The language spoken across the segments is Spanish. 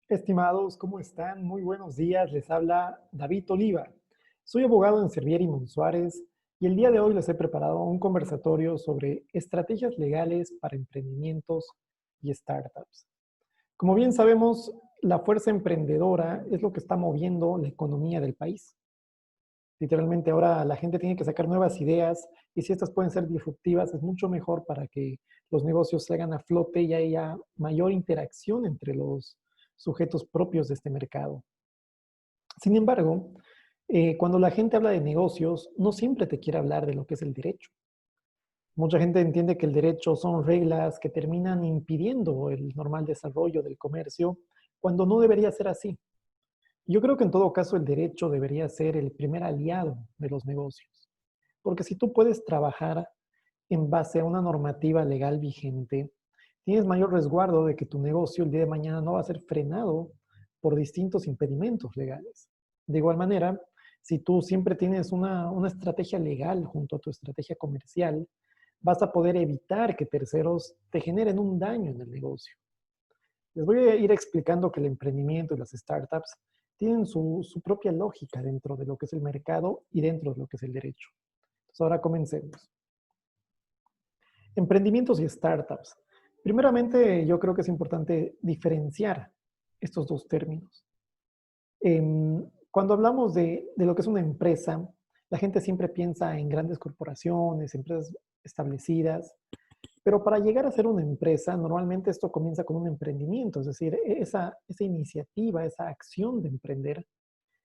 Estimados, ¿cómo están? Muy buenos días. Les habla David Oliva. Soy abogado en Servier y Monsuárez y el día de hoy les he preparado un conversatorio sobre estrategias legales para emprendimientos y startups. Como bien sabemos, la fuerza emprendedora es lo que está moviendo la economía del país. Literalmente ahora la gente tiene que sacar nuevas ideas y si estas pueden ser disruptivas es mucho mejor para que los negocios salgan a flote y haya mayor interacción entre los sujetos propios de este mercado. Sin embargo, cuando la gente habla de negocios, no siempre te quiere hablar de lo que es el derecho. Mucha gente entiende que el derecho son reglas que terminan impidiendo el normal desarrollo del comercio, cuando no debería ser así. Yo creo que en todo caso el derecho debería ser el primer aliado de los negocios, porque si tú puedes trabajar en base a una normativa legal vigente, tienes mayor resguardo de que tu negocio el día de mañana no va a ser frenado por distintos impedimentos legales. De igual manera, si tú siempre tienes una estrategia legal junto a tu estrategia comercial, vas a poder evitar que terceros te generen un daño en el negocio. Les voy a ir explicando que el emprendimiento y las startups tienen su propia lógica dentro de lo que es el mercado y dentro de lo que es el derecho. Entonces, ahora comencemos. Emprendimientos y startups. Primeramente, yo creo que es importante diferenciar estos dos términos. Cuando hablamos de lo que es una empresa, la gente siempre piensa en grandes corporaciones, empresas establecidas, pero para llegar a ser una empresa, normalmente esto comienza con un emprendimiento, es decir, esa iniciativa, esa acción de emprender,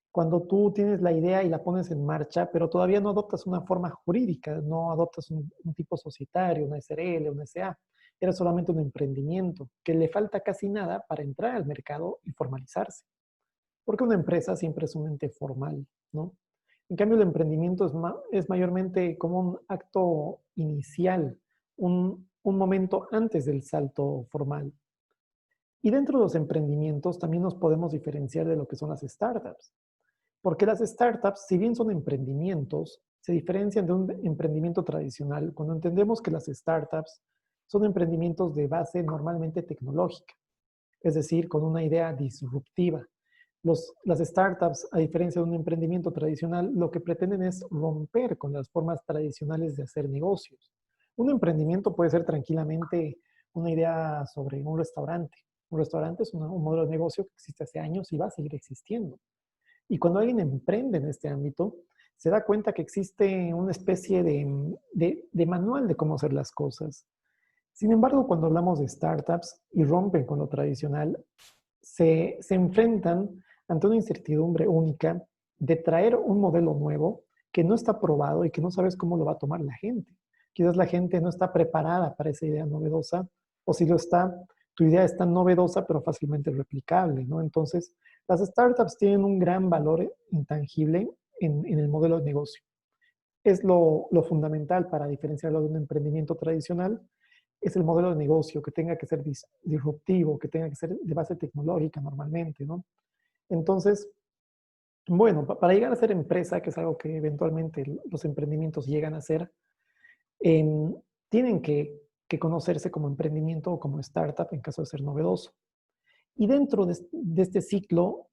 cuando tú tienes la idea y la pones en marcha, pero todavía no adoptas una forma jurídica, no adoptas un tipo societario, una SRL, una SA, era solamente un emprendimiento, que le falta casi nada para entrar al mercado y formalizarse. Porque una empresa siempre es un ente formal, ¿no? En cambio, el emprendimiento es mayormente como un acto inicial, un momento antes del salto formal. Y dentro de los emprendimientos también nos podemos diferenciar de lo que son las startups. Porque las startups, si bien son emprendimientos, se diferencian de un emprendimiento tradicional cuando entendemos que las startups son emprendimientos de base normalmente tecnológica, es decir, con una idea disruptiva. Las startups, a diferencia de un emprendimiento tradicional, lo que pretenden es romper con las formas tradicionales de hacer negocios. Un emprendimiento puede ser tranquilamente una idea sobre un restaurante. Un restaurante es un modelo de negocio que existe hace años y va a seguir existiendo. Y cuando alguien emprende en este ámbito, se da cuenta que existe una especie de manual de cómo hacer las cosas. Sin embargo, cuando hablamos de startups y rompen con lo tradicional, se enfrentan ante una incertidumbre única de traer un modelo nuevo que no está probado y que no sabes cómo lo va a tomar la gente. Quizás la gente no está preparada para esa idea novedosa, o si lo está, tu idea es tan novedosa pero fácilmente replicable, ¿no? Entonces, las startups tienen un gran valor intangible en el modelo de negocio. Es lo fundamental para diferenciarlo de un emprendimiento tradicional, es el modelo de negocio que tenga que ser disruptivo, que tenga que ser de base tecnológica normalmente, ¿no? Entonces, bueno, para llegar a ser empresa, que es algo que eventualmente los emprendimientos llegan a ser, em, tienen que conocerse como emprendimiento o como startup en caso de ser novedoso. Y dentro de este ciclo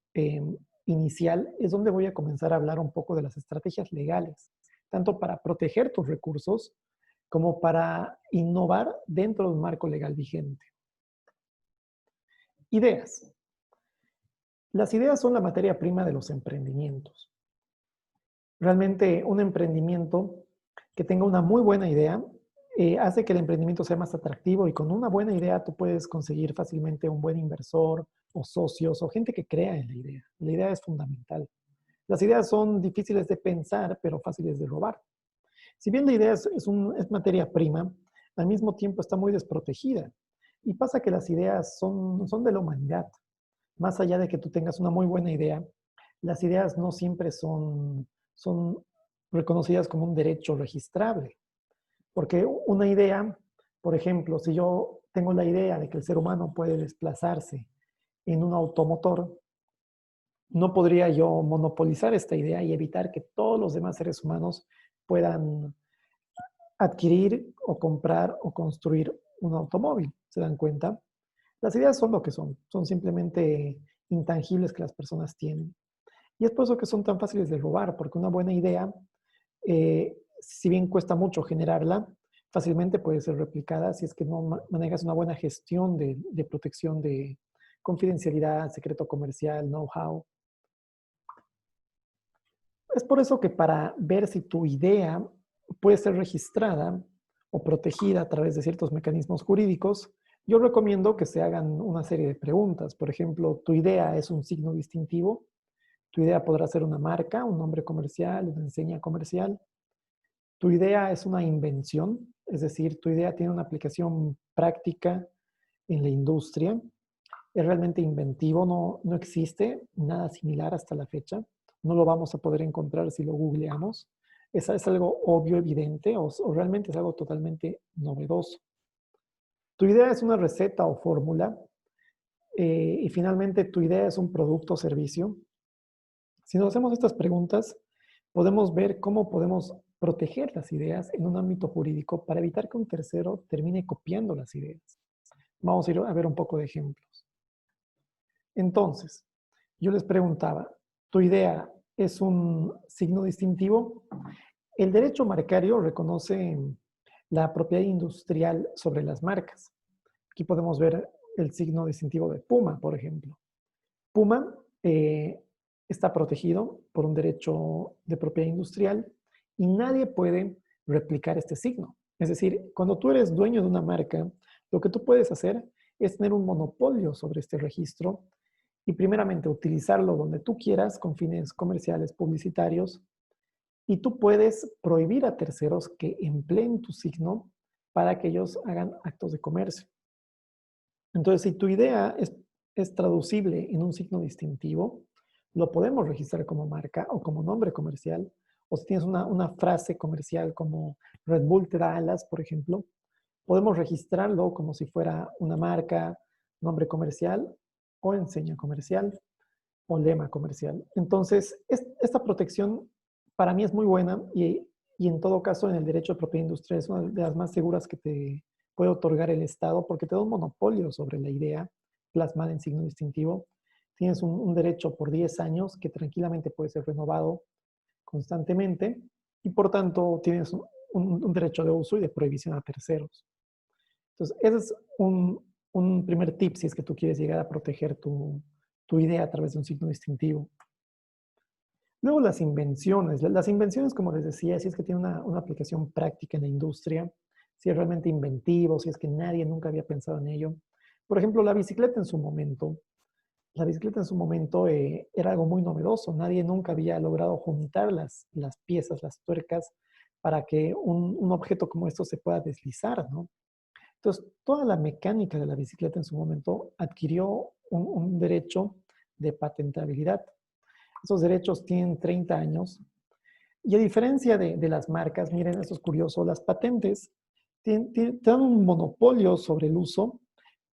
inicial es donde voy a comenzar a hablar un poco de las estrategias legales, tanto para proteger tus recursos como para innovar dentro de un marco legal vigente. Ideas. Las ideas son la materia prima de los emprendimientos. Realmente un emprendimiento que tenga una muy buena idea hace que el emprendimiento sea más atractivo y con una buena idea tú puedes conseguir fácilmente un buen inversor o socios o gente que crea en la idea. La idea es fundamental. Las ideas son difíciles de pensar, pero fáciles de robar. Si bien la idea es materia prima, al mismo tiempo está muy desprotegida. Y pasa que las ideas son de la humanidad. Más allá de que tú tengas una muy buena idea, las ideas no siempre son reconocidas como un derecho registrable. Porque una idea, por ejemplo, si yo tengo la idea de que el ser humano puede desplazarse en un automotor, no podría yo monopolizar esta idea y evitar que todos los demás seres humanos puedan adquirir o comprar o construir un automóvil. ¿Se dan cuenta? Las ideas son lo que son simplemente intangibles que las personas tienen. Y es por eso que son tan fáciles de robar, porque una buena idea, si bien cuesta mucho generarla, fácilmente puede ser replicada si es que no manejas una buena gestión de protección de confidencialidad, secreto comercial, know-how. Es por eso que para ver si tu idea puede ser registrada o protegida a través de ciertos mecanismos jurídicos, yo recomiendo que se hagan una serie de preguntas. Por ejemplo, ¿tu idea es un signo distintivo? ¿Tu idea podrá ser una marca, un nombre comercial, una enseña comercial? ¿Tu idea es una invención? Es decir, ¿tu idea tiene una aplicación práctica en la industria? ¿Es realmente inventivo? No existe nada similar hasta la fecha. No lo vamos a poder encontrar si lo googleamos. ¿Es algo obvio, evidente o realmente es algo totalmente novedoso? ¿Tu idea es una receta o fórmula? Y finalmente, ¿tu idea es un producto o servicio? Si nos hacemos estas preguntas, podemos ver cómo podemos proteger las ideas en un ámbito jurídico para evitar que un tercero termine copiando las ideas. Vamos a ir a ver un poco de ejemplos. Entonces, yo les preguntaba, ¿tu idea es un signo distintivo? El derecho marcario reconoce la propiedad industrial sobre las marcas. Aquí podemos ver el signo distintivo de Puma, por ejemplo. Puma está protegido por un derecho de propiedad industrial y nadie puede replicar este signo. Es decir, cuando tú eres dueño de una marca, lo que tú puedes hacer es tener un monopolio sobre este registro y primeramente utilizarlo donde tú quieras con fines comerciales, publicitarios, y tú puedes prohibir a terceros que empleen tu signo para que ellos hagan actos de comercio. Entonces, si tu idea es traducible en un signo distintivo, lo podemos registrar como marca o como nombre comercial. O si tienes una frase comercial como Red Bull te da alas, por ejemplo, podemos registrarlo como si fuera una marca, nombre comercial o enseña comercial o lema comercial. Entonces, esta protección para mí es muy buena y en todo caso en el derecho de propiedad industrial es una de las más seguras que te puede otorgar el Estado porque te da un monopolio sobre la idea plasmada en signo distintivo. Tienes un derecho por 10 años que tranquilamente puede ser renovado constantemente y por tanto tienes un derecho de uso y de prohibición a terceros. Entonces, ese es un primer tip si es que tú quieres llegar a proteger tu idea a través de un signo distintivo. Luego las invenciones. Las invenciones, como les decía, si es que tiene una aplicación práctica en la industria, si es realmente inventivo, si es que nadie nunca había pensado en ello. Por ejemplo, la bicicleta en su momento. La bicicleta en su momento era algo muy novedoso. Nadie nunca había logrado juntar las piezas, las tuercas, para que un objeto como esto se pueda deslizar, ¿no? Entonces, toda la mecánica de la bicicleta en su momento adquirió un derecho de patentabilidad. Esos derechos tienen 30 años. Y a diferencia de las marcas, miren, esto es curioso, las patentes te dan un monopolio sobre el uso,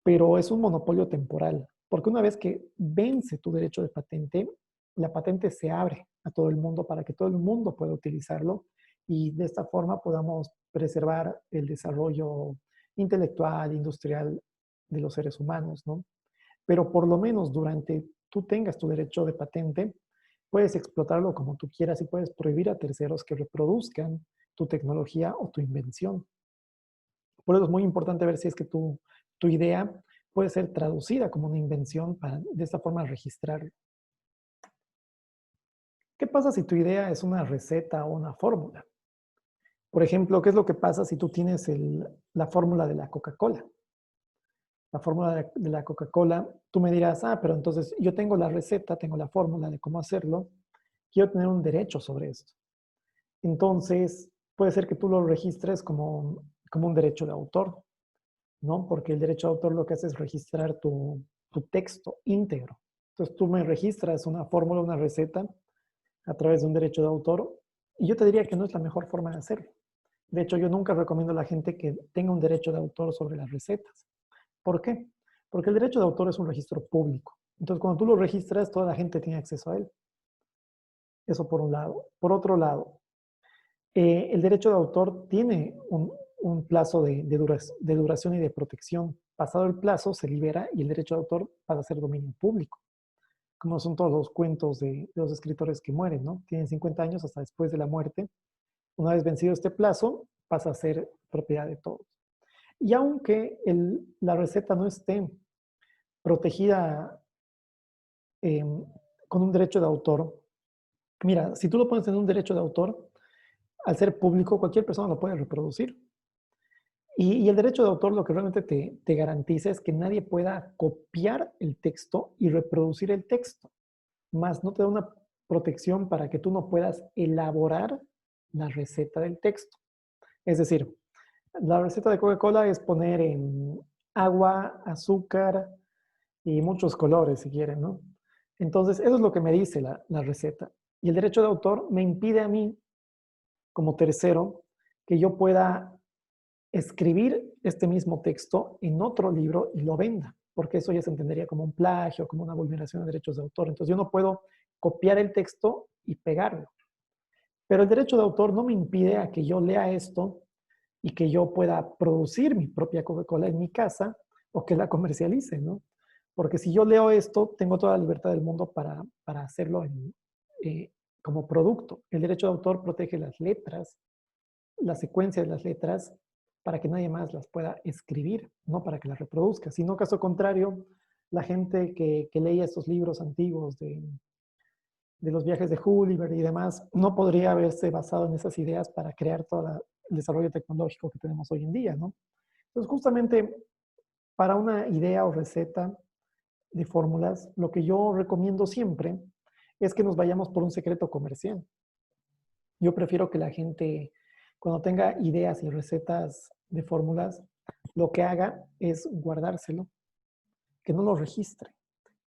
pero es un monopolio temporal, porque una vez que vence tu derecho de patente, la patente se abre a todo el mundo para que todo el mundo pueda utilizarlo y de esta forma podamos preservar el desarrollo intelectual, industrial de los seres humanos, ¿no? Pero por lo menos durante tú tengas tu derecho de patente, puedes explotarlo como tú quieras y puedes prohibir a terceros que reproduzcan tu tecnología o tu invención. Por eso es muy importante ver si es que tu idea puede ser traducida como una invención para de esta forma registrarlo. ¿Qué pasa si tu idea es una receta o una fórmula? Por ejemplo, ¿qué es lo que pasa si tú tienes la fórmula de la Coca-Cola? La fórmula de la Coca-Cola, tú me dirás, pero entonces yo tengo la receta, tengo la fórmula de cómo hacerlo, quiero tener un derecho sobre esto. Entonces, puede ser que tú lo registres como un derecho de autor, ¿no? Porque el derecho de autor lo que hace es registrar tu texto íntegro. Entonces, tú me registras una fórmula, una receta a través de un derecho de autor y yo te diría que no es la mejor forma de hacerlo. De hecho, yo nunca recomiendo a la gente que tenga un derecho de autor sobre las recetas. ¿Por qué? Porque el derecho de autor es un registro público. Entonces, cuando tú lo registras, toda la gente tiene acceso a él. Eso por un lado. Por otro lado, el derecho de autor tiene un plazo de duración y de protección. Pasado el plazo, se libera y el derecho de autor pasa a ser dominio público. como son todos los cuentos de los escritores que mueren, ¿no? Tienen 50 años hasta después de la muerte. Una vez vencido este plazo, pasa a ser propiedad de todos. Y aunque la receta no esté protegida eh, con un derecho de autor, mira, si tú lo pones en un derecho de autor, al ser público, cualquier persona lo puede reproducir. Y el derecho de autor lo que realmente te garantiza es que nadie pueda copiar el texto y reproducir el texto, más no te da una protección para que tú no puedas elaborar la receta del texto. Es decir, la receta de Coca-Cola es poner en agua, azúcar y muchos colores, si quieren, ¿no? Entonces, eso es lo que me dice la receta. Y el derecho de autor me impide a mí, como tercero, que yo pueda escribir este mismo texto en otro libro y lo venda, porque eso ya se entendería como un plagio, como una vulneración de derechos de autor. Entonces, yo no puedo copiar el texto y pegarlo. Pero el derecho de autor no me impide a que yo lea esto y que yo pueda producir mi propia Coca-Cola en mi casa o que la comercialice, ¿no? Porque si yo leo esto, tengo toda la libertad del mundo para hacerlo eh, como producto. El derecho de autor protege las letras, la secuencia de las letras, para que nadie más las pueda escribir, no para que las reproduzca. Sino caso contrario, la gente que leía estos libros antiguos de los viajes de Gulliver y demás, no podría haberse basado en esas ideas para crear todo el desarrollo tecnológico que tenemos hoy en día, ¿no? Entonces, justamente para una idea o receta de fórmulas, lo que yo recomiendo siempre es que nos vayamos por un secreto comercial. Yo prefiero que la gente, cuando tenga ideas y recetas de fórmulas, lo que haga es guardárselo, que no lo registre,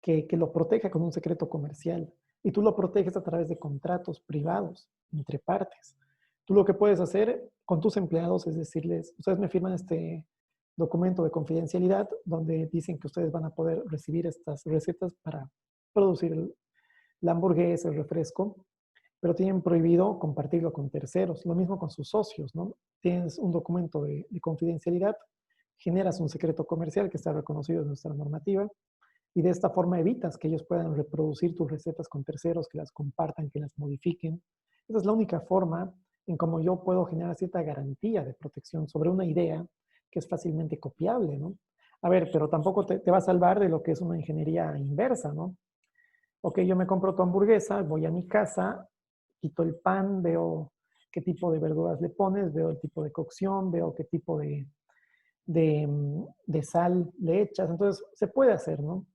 que lo proteja con un secreto comercial. Y tú lo proteges a través de contratos privados entre partes. Tú lo que puedes hacer con tus empleados es decirles, ustedes me firman este documento de confidencialidad donde dicen que ustedes van a poder recibir estas recetas para producir la hamburguesa, el refresco, pero tienen prohibido compartirlo con terceros. Lo mismo con sus socios, ¿no? Tienes un documento de confidencialidad, generas un secreto comercial que está reconocido en nuestra normativa y de esta forma evitas que ellos puedan reproducir tus recetas con terceros, que las compartan, que las modifiquen. Esa es la única forma en cómo yo puedo generar cierta garantía de protección sobre una idea que es fácilmente copiable, ¿no? A ver, pero tampoco te va a salvar de lo que es una ingeniería inversa, ¿no? Ok, yo me compro tu hamburguesa, voy a mi casa, quito el pan, veo qué tipo de verduras le pones, veo el tipo de cocción, veo qué tipo de sal le echas. Entonces, se puede hacer, ¿no?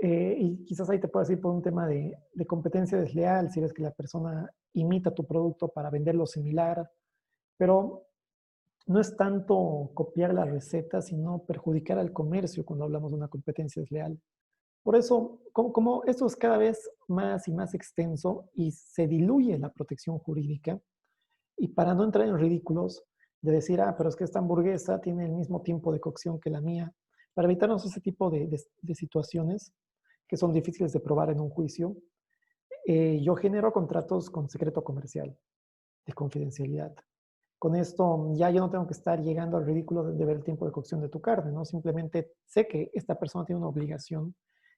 Y quizás ahí te puedas ir por un tema de competencia desleal, si ves que la persona imita tu producto para venderlo similar, pero no es tanto copiar la receta, sino perjudicar al comercio cuando hablamos de una competencia desleal. Por eso, como esto es cada vez más y más extenso y se diluye la protección jurídica, y para no entrar en ridículos de decir, ah, pero es que esta hamburguesa tiene el mismo tiempo de cocción que la mía, para evitarnos ese tipo de situaciones que son difíciles de probar en un juicio, yo genero contratos con secreto comercial, de confidencialidad. Con esto ya yo no tengo que estar llegando al ridículo de ver el tiempo de cocción de tu carne, ¿no? Simplemente sé que esta persona tiene una obligación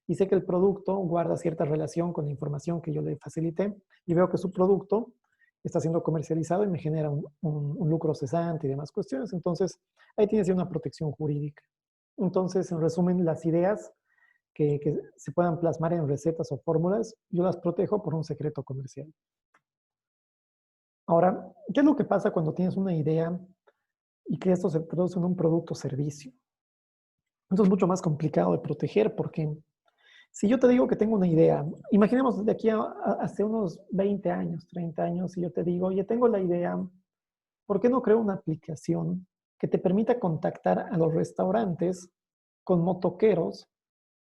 y sé que el producto guarda cierta relación con la información que yo le facilité y veo que su producto está siendo comercializado y me genera un lucro cesante y demás cuestiones. Entonces, ahí tienes ya una protección jurídica. Entonces, en resumen, las ideas que se puedan plasmar en recetas o fórmulas, yo las protejo por un secreto comercial. Ahora, ¿qué es lo que pasa cuando tienes una idea y que esto se traduce en un producto o servicio? Esto es mucho más complicado de proteger porque si yo te digo que tengo una idea, imaginemos de aquí hace unos 20 años, 30 años, y yo te digo, oye, tengo la idea, ¿por qué no creo una aplicación que te permita contactar a los restaurantes con motoqueros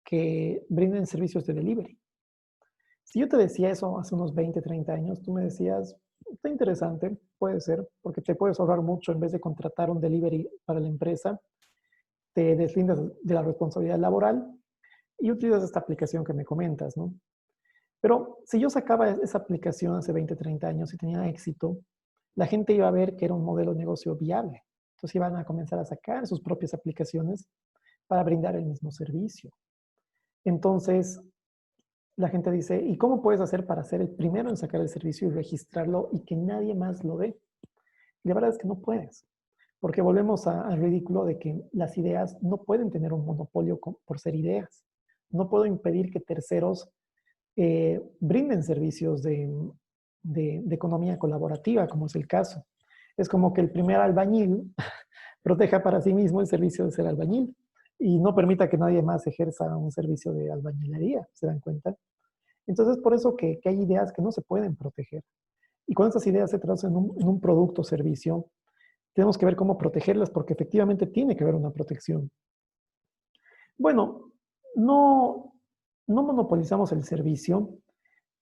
que brinden servicios de delivery? Si yo te decía eso hace unos 20, 30 años, tú me decías, está interesante, puede ser, porque te puedes ahorrar mucho en vez de contratar un delivery para la empresa, te deslindas de la responsabilidad laboral y utilizas esta aplicación que me comentas, ¿no? Pero si yo sacaba esa aplicación hace 20, 30 años y tenía éxito, la gente iba a ver que era un modelo de negocio viable. Entonces iban a comenzar a sacar sus propias aplicaciones para brindar el mismo servicio. Entonces, la gente dice, ¿y cómo puedes hacer para ser el primero en sacar el servicio y registrarlo y que nadie más lo dé? Y la verdad es que no puedes, porque volvemos al ridículo de que las ideas no pueden tener un monopolio por ser ideas. No puedo impedir que terceros brinden servicios de economía colaborativa, como es el caso. Es como que el primer albañil proteja para sí mismo el servicio de ser albañil y no permita que nadie más ejerza un servicio de albañilería, ¿se dan cuenta? Entonces, por eso que hay ideas que no se pueden proteger. Y cuando estas ideas se traducen en un producto o servicio, tenemos que ver cómo protegerlas porque efectivamente tiene que haber una protección. Bueno, no, no monopolizamos el servicio,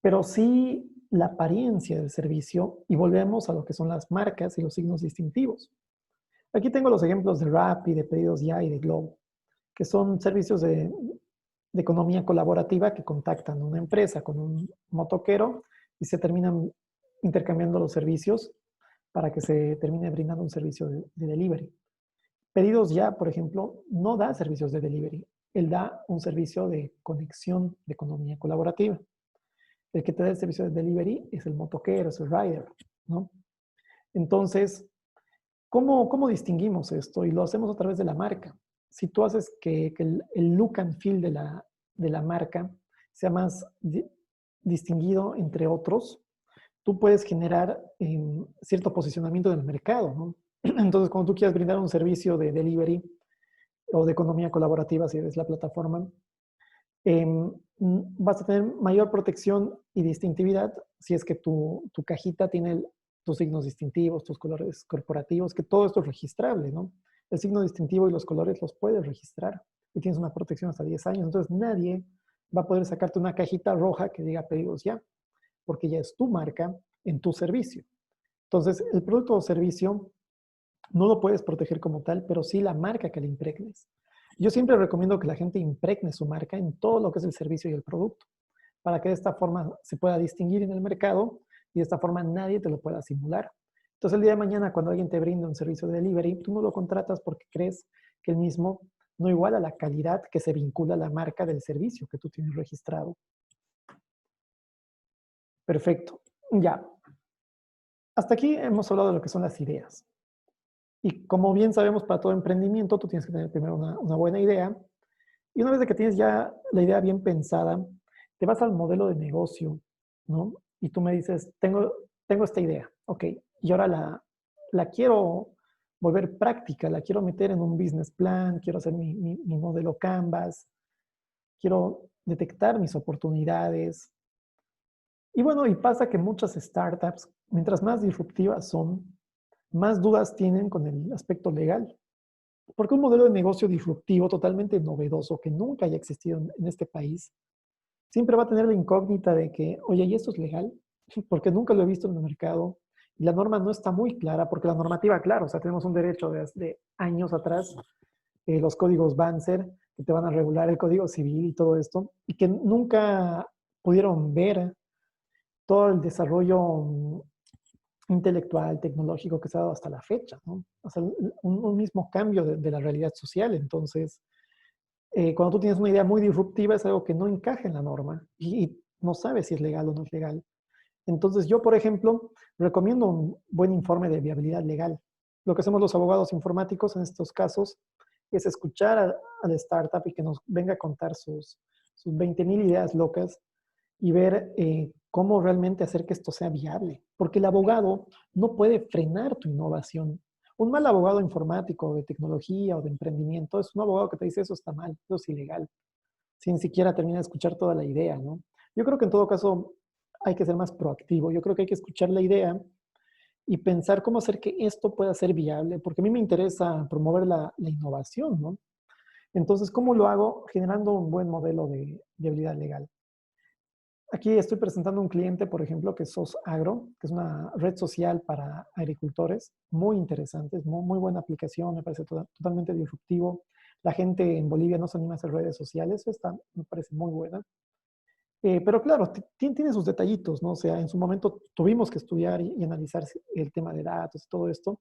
pero sí la apariencia del servicio y volvemos a lo que son las marcas y los signos distintivos. Aquí tengo los ejemplos de Rappi, de Pedidos Ya y de Globo, que son servicios de economía colaborativa que contactan a una empresa con un motoquero y se terminan intercambiando los servicios para que se termine brindando un servicio de delivery. Pedidos Ya, por ejemplo, no da servicios de delivery. Él da un servicio de conexión de economía colaborativa. El que te da el servicio de delivery es el motoquero, es el rider, ¿no? Entonces, ¿cómo distinguimos esto? Y lo hacemos a través de la marca. Si tú haces que el look and feel de la marca sea más distinguido entre otros, tú puedes generar cierto posicionamiento en el mercado, ¿no? Entonces, cuando tú quieras brindar un servicio de delivery o de economía colaborativa, si es la plataforma, vas a tener mayor protección y distintividad si es que tu cajita tiene tus signos distintivos, tus colores corporativos, que todo esto es registrable, ¿no? El signo distintivo y los colores los puedes registrar y tienes una protección hasta 10 años. Entonces nadie va a poder sacarte una cajita roja que diga Pedidos Ya, porque ya es tu marca en tu servicio. Entonces, el producto o servicio no lo puedes proteger como tal, pero sí la marca que le impregnes. Yo siempre recomiendo que la gente impregne su marca en todo lo que es el servicio y el producto, para que de esta forma se pueda distinguir en el mercado y de esta forma nadie te lo pueda simular. Entonces el día de mañana cuando alguien te brinda un servicio de delivery, tú no lo contratas porque crees que el mismo no iguala la calidad que se vincula a la marca del servicio que tú tienes registrado. Perfecto. Ya. Hasta aquí hemos hablado de lo que son las ideas. Y como bien sabemos, para todo emprendimiento, tú tienes que tener primero una buena idea. Y una vez de que tienes ya la idea bien pensada, te vas al modelo de negocio, ¿no? Y tú me dices, tengo esta idea, ok, y ahora la quiero volver práctica, la quiero meter en un business plan, quiero hacer mi modelo Canvas, quiero detectar mis oportunidades. Y bueno, y pasa que muchas startups, mientras más disruptivas son, más dudas tienen con el aspecto legal. Porque un modelo de negocio disruptivo totalmente novedoso que nunca haya existido en este país, siempre va a tener la incógnita de que, oye, ¿y esto es legal? Porque nunca lo he visto en el mercado y la norma no está muy clara, porque la normativa, claro, o sea, tenemos un derecho desde años atrás, los códigos Banzer, que te van a regular el código civil y todo esto, y que nunca pudieron ver todo el desarrollo intelectual, tecnológico que se ha dado hasta la fecha, ¿no? O sea, un mismo cambio de la realidad social. Entonces, cuando tú tienes una idea muy disruptiva es algo que no encaja en la norma y no sabes si es legal o no es legal. Entonces, yo, por ejemplo, recomiendo un buen informe de viabilidad legal. Lo que hacemos los abogados informáticos en estos casos es escuchar a la startup y que nos venga a contar sus 20,000 ideas locas y ver cómo realmente hacer que esto sea viable. Porque el abogado no puede frenar tu innovación. Un mal abogado informático, de tecnología o de emprendimiento es un abogado que te dice eso está mal, eso es ilegal, sin siquiera terminar de escuchar toda la idea, ¿no? Yo creo que en todo caso hay que ser más proactivo. Yo creo que hay que escuchar la idea y pensar cómo hacer que esto pueda ser viable, porque a mí me interesa promover la innovación, ¿no? Entonces, ¿cómo lo hago? Generando un buen modelo de viabilidad legal. Aquí estoy presentando un cliente, por ejemplo, que es SOS Agro, que es una red social para agricultores, muy interesante, es muy buena aplicación, me parece totalmente disruptivo. La gente en Bolivia no se anima a hacer redes sociales, esta me parece muy buena. Pero claro, tiene sus detallitos, ¿no? O sea, en su momento tuvimos que estudiar y analizar el tema de datos y todo esto,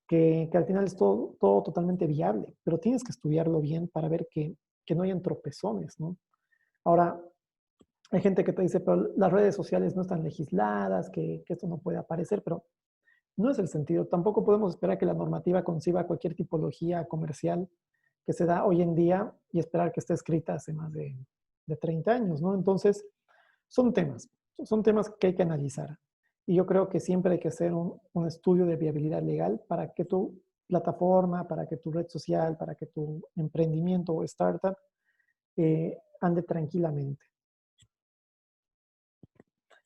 que al final es todo totalmente viable, pero tienes que estudiarlo bien para ver que no hayan tropezones, ¿no? Ahora, Hay gente que te dice, pero las redes sociales no están legisladas, que esto no puede aparecer, pero no es el sentido. Tampoco podemos esperar que la normativa conciba cualquier tipología comercial que se da hoy en día y esperar que esté escrita hace más de 30 años, ¿no? Entonces, son son temas que hay que analizar. Y yo creo que siempre hay que hacer un estudio de viabilidad legal para que tu plataforma, para que tu red social, para que tu emprendimiento o startup ande tranquilamente.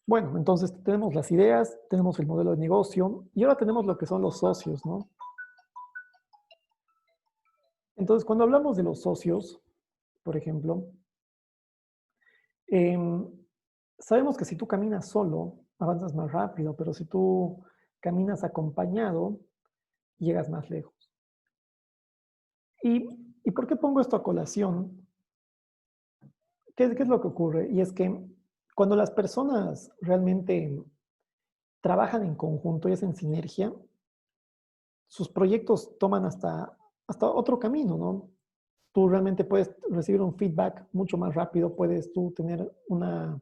Bueno, entonces tenemos las ideas, tenemos el modelo de negocio y ahora tenemos lo que son los socios, ¿no? Entonces, cuando hablamos de los socios, por ejemplo, em, sabemos que si tú caminas solo, avanzas más rápido, pero si tú caminas acompañado, llegas más lejos. ¿Y por qué pongo esto a colación? ¿Qué es lo que ocurre? Y es que cuando las personas realmente trabajan en conjunto y hacen sinergia, sus proyectos toman hasta otro camino, ¿no? Tú realmente puedes recibir un feedback mucho más rápido, puedes tú tener una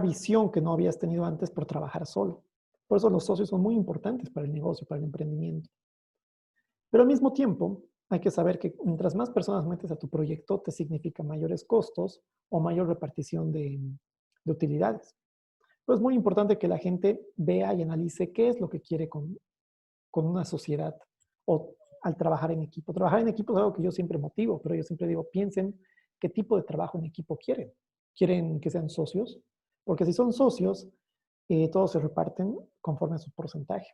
visión que no habías tenido antes por trabajar solo. Por eso los socios son muy importantes para el negocio, para el emprendimiento. Pero al mismo tiempo, hay que saber que mientras más personas metes a tu proyecto, te significa mayores costos o mayor repartición de utilidades. Pero es muy importante que la gente vea y analice qué es lo que quiere con una sociedad o al trabajar en equipo. Trabajar en equipo es algo que yo siempre motivo, pero yo siempre digo, piensen qué tipo de trabajo en equipo quieren. ¿Quieren que sean socios? Porque si son socios, todos se reparten conforme a su porcentaje.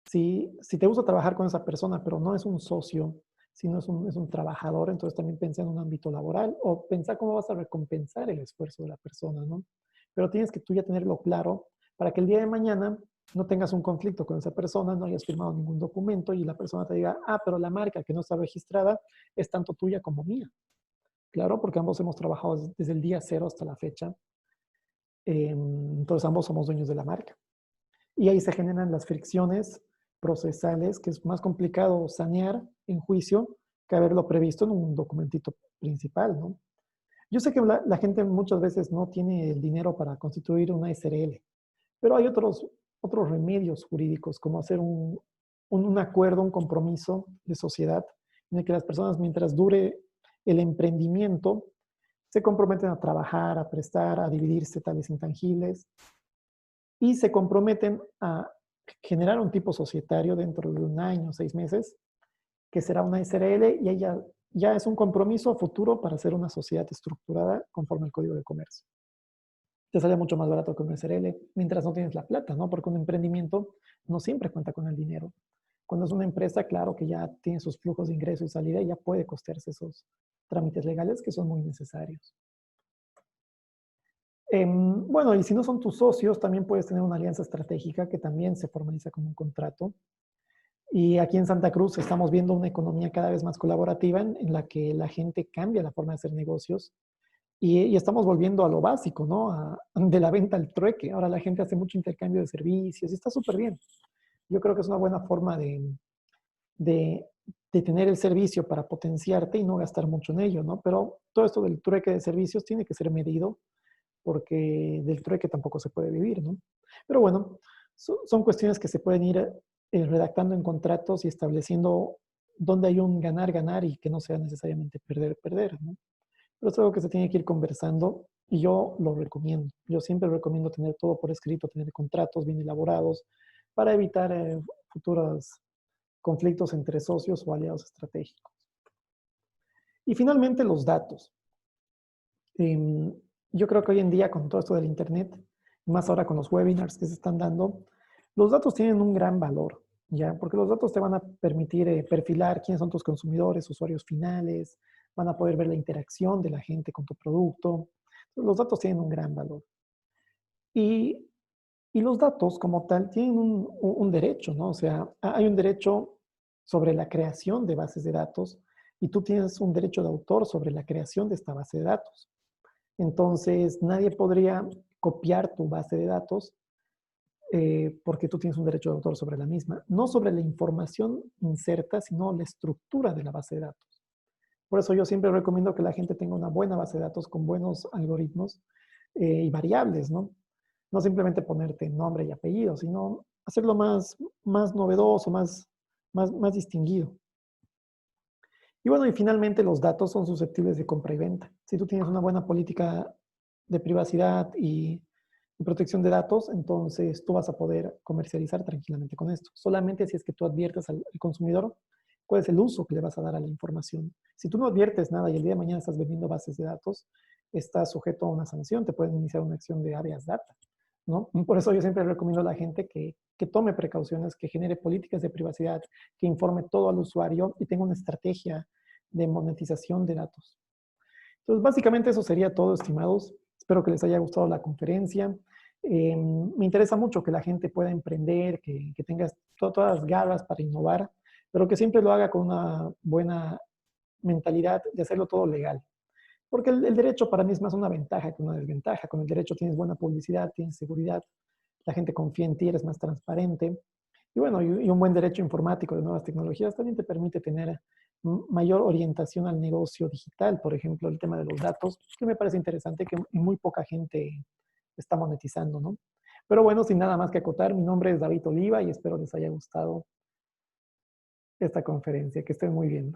Si te gusta trabajar con esa persona, pero no es un socio, sino es un trabajador, entonces también pensá en un ámbito laboral o pensá cómo vas a recompensar el esfuerzo de la persona, ¿no? Pero tienes que tú ya tenerlo claro para que el día de mañana no tengas un conflicto con esa persona, no hayas firmado ningún documento y la persona te diga, ah, pero la marca que no está registrada es tanto tuya como mía. Claro, porque ambos hemos trabajado desde el día cero hasta la fecha. Entonces ambos somos dueños de la marca. Y ahí se generan las fricciones procesales, que es más complicado sanear en juicio que haberlo previsto en un documentito principal, ¿no? Yo sé que la gente muchas veces no tiene el dinero para constituir una SRL, pero hay otros remedios jurídicos, como hacer un acuerdo, un compromiso de sociedad, en el que las personas, mientras dure el emprendimiento, se comprometen a trabajar, a prestar, a dividirse tales intangibles y se comprometen a generar un tipo societario dentro de un año, 6 meses, que será una SRL y ella ya es un compromiso a futuro para hacer una sociedad estructurada conforme al Código de Comercio. Te sale mucho más barato que una SRL mientras no tienes la plata, ¿no? Porque un emprendimiento no siempre cuenta con el dinero. Cuando es una empresa, claro que ya tiene sus flujos de ingreso y salida y ya puede costearse esos trámites legales que son muy necesarios. Bueno, y si no son tus socios, también puedes tener una alianza estratégica que también se formaliza como un contrato. Y aquí en Santa Cruz estamos viendo una economía cada vez más colaborativa en la que la gente cambia la forma de hacer negocios y estamos volviendo a lo básico, ¿no? De la venta al trueque. Ahora la gente hace mucho intercambio de servicios y está súper bien. Yo creo que es una buena forma de, de tener el servicio para potenciarte y no gastar mucho en ello, ¿no? Pero todo esto del trueque de servicios tiene que ser medido porque del trueque tampoco se puede vivir, ¿no? Pero bueno, son cuestiones que se pueden ir redactando en contratos y estableciendo dónde hay un ganar-ganar y que no sea necesariamente perder-perder, ¿no? Pero es algo que se tiene que ir conversando y yo lo recomiendo. Yo siempre recomiendo tener todo por escrito, tener contratos bien elaborados para evitar futuros conflictos entre socios o aliados estratégicos. Y finalmente los datos. Eh, yo creo que hoy en día con todo esto del Internet, más ahora con los webinars que se están dando, los datos tienen un gran valor, ¿ya? Porque los datos te van a permitir perfilar quiénes son tus consumidores, usuarios finales, van a poder ver la interacción de la gente con tu producto. Los datos tienen un gran valor. Y, y los datos como tal tienen un derecho, ¿no? O sea, hay un derecho sobre la creación de bases de datos y tú tienes un derecho de autor sobre la creación de esta base de datos. Entonces, nadie podría copiar tu base de datos porque tú tienes un derecho de autor sobre la misma, no sobre la información inserta, sino la estructura de la base de datos. Por eso yo siempre recomiendo que la gente tenga una buena base de datos con buenos algoritmos y variables, ¿no? No simplemente ponerte nombre y apellido, sino hacerlo más novedoso, más distinguido. Y bueno, y finalmente los datos son susceptibles de compra y venta. Si tú tienes una buena política de privacidad y protección de datos, entonces tú vas a poder comercializar tranquilamente con esto. Solamente si es que tú adviertes al consumidor cuál es el uso que le vas a dar a la información. Si tú no adviertes nada y el día de mañana estás vendiendo bases de datos, estás sujeto a una sanción, te pueden iniciar una acción de habeas data, ¿no? Por eso yo siempre recomiendo a la gente que tome precauciones, que genere políticas de privacidad, que informe todo al usuario y tenga una estrategia de monetización de datos. Entonces, básicamente eso sería todo, estimados. Espero que les haya gustado la conferencia. Me interesa mucho que la gente pueda emprender, que tenga todas las garras para innovar, pero que siempre lo haga con una buena mentalidad de hacerlo todo legal. Porque el derecho para mí es más una ventaja que una desventaja. Con el derecho tienes buena publicidad, tienes seguridad, la gente confía en ti, eres más transparente. Y bueno, y un buen derecho informático de nuevas tecnologías también te permite tener mayor orientación al negocio digital, por ejemplo, el tema de los datos, que me parece interesante que muy poca gente está monetizando, ¿no? Pero bueno, sin nada más que acotar, mi nombre es David Oliva y espero les haya gustado esta conferencia. Que estén muy bien.